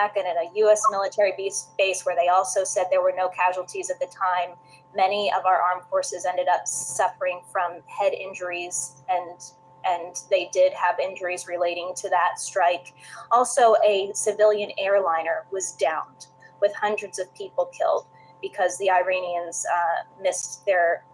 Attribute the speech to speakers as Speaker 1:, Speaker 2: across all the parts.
Speaker 1: Iraq and in a U.S. military base where they also said there were no casualties at the time. Many of our armed forces ended up suffering from head injuries, and they did have injuries relating to that strike. Also, a civilian airliner was downed with hundreds of people killed because the Iranians missed their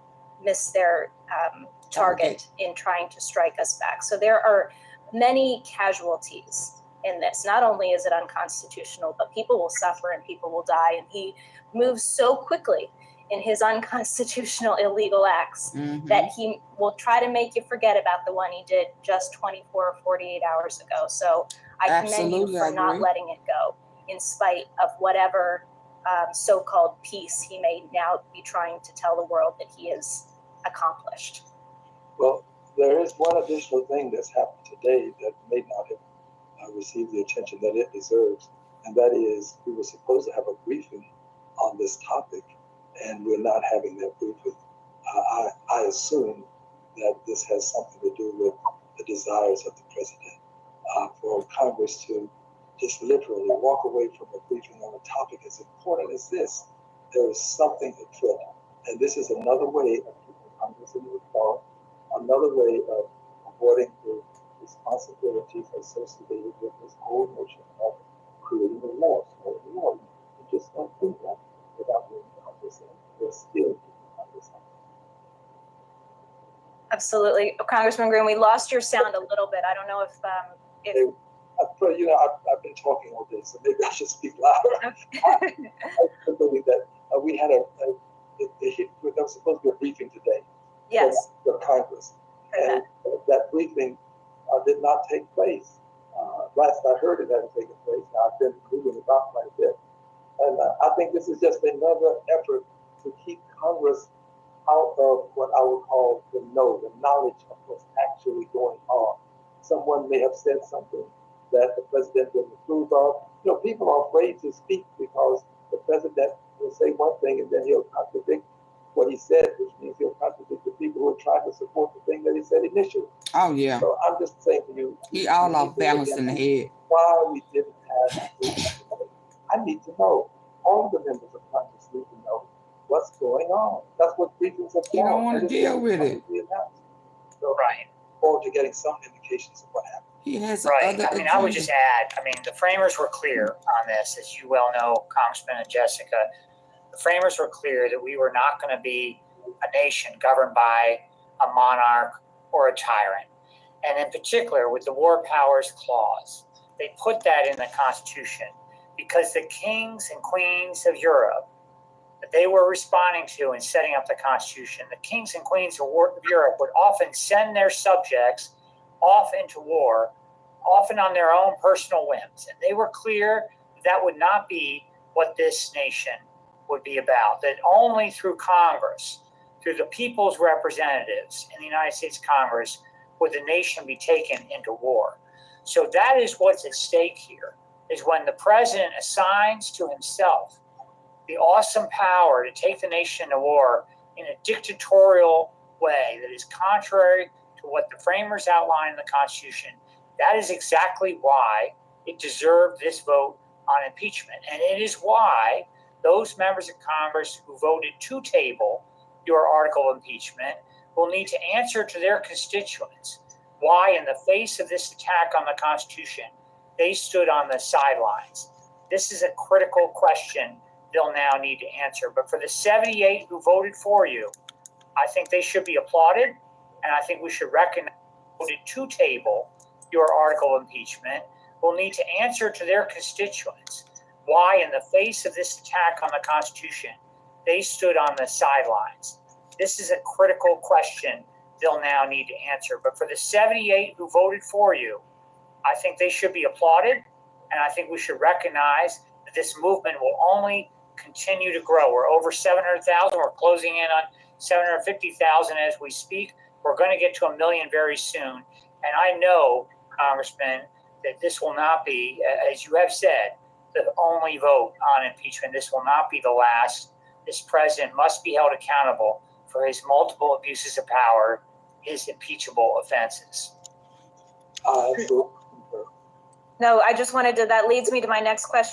Speaker 1: target in trying to strike us back. So there are many casualties in this. Not only is it unconstitutional, but people will suffer and people will die. And he moves so quickly in his unconstitutional illegal acts that he will try to make you forget about the one he did just 24 or 48 hours ago. So I commend you for not letting it go in spite of whatever so-called peace he may now be trying to tell the world that he has accomplished.
Speaker 2: Well, there is one additional thing that's happened today that may not have received the attention that it deserves, and that is we were supposed to have a briefing on this topic, and we're not having that briefing. I assume that this has something to do with the desires of the president for Congress to just literally walk away from a briefing on a topic as important as this. There is something afoot, and this is another way of keeping Congress in the car, another way of avoiding the responsibilities associated with this whole notion of creating a war. So you just don't do that without being Congress in. We're still keeping Congress in.
Speaker 1: Absolutely. Congressman Green, we lost your sound a little bit. I don't know if
Speaker 2: you know, I've been talking all day, so maybe I should speak louder. I believe that we had there was supposed to be a briefing today.
Speaker 1: Yes.
Speaker 2: For Congress, and that briefing did not take place. Last I heard, it hadn't taken place. I've been moving about like this, and I think this is just another effort to keep Congress out of what I would call the knowledge of what's actually going on. Someone may have said something that the president didn't approve of. You know, people are afraid to speak because the president will say one thing and then he'll contradict what he said, which means he'll contradict the people who are trying to support the thing that he said initially.
Speaker 3: Oh, yeah.
Speaker 2: So I'm just saying to you,
Speaker 3: he all off balance in the head.
Speaker 2: Why we didn't have I need to know. All the members of Congress need to know what's going on. That's what briefings are for.
Speaker 3: You don't want to deal with it.
Speaker 2: So,
Speaker 4: right.
Speaker 2: Forward to getting some indications of what happened.
Speaker 3: He has
Speaker 4: right. I mean, I would just add, I mean, the framers were clear on this, as you well know, Congressman and Jessica. The framers were clear that we were not going to be a nation governed by a monarch or a tyrant. And in particular, with the War Powers Clause, they put that in the Constitution because the kings and queens of Europe that they were responding to in setting up the Constitution, the kings and queens of Europe would often send their subjects off into war, often on their own personal whims. And they were clear that would not be what this nation would be about, that only through Congress, through the people's representatives in the United States Congress, would the nation be taken into war. So that is what's at stake here, is when the president assigns to himself the awesome power to take the nation to war in a dictatorial way that is contrary to what the framers outlined in the Constitution. That is exactly why it deserved this vote on impeachment. And it is why those members of Congress who voted to table your article of impeachment will need to answer to their constituents why, in the face of this attack on the Constitution, they stood on the sidelines. This is a critical question they'll now need to answer. But for the 78 who voted for you, I think they should be applauded, and I think we should recognize voted to table your article of impeachment will need to answer to their constituents why, in the face of this attack on the Constitution, they stood on the sidelines. This is a critical question they'll now need to answer. But for the 78 who voted for you, I think they should be applauded, and I think we should recognize that this movement will only continue to grow. We're over 700,000. We're closing in on 750,000 as we speak. We're going to get to 1 million very soon. And I know, Congressman, that this will not be, as you have said, the only vote on impeachment. This will not be the last. This president must be held accountable for his multiple abuses of power, his impeachable offenses.
Speaker 1: No, I just wanted to, that leads me to my next question.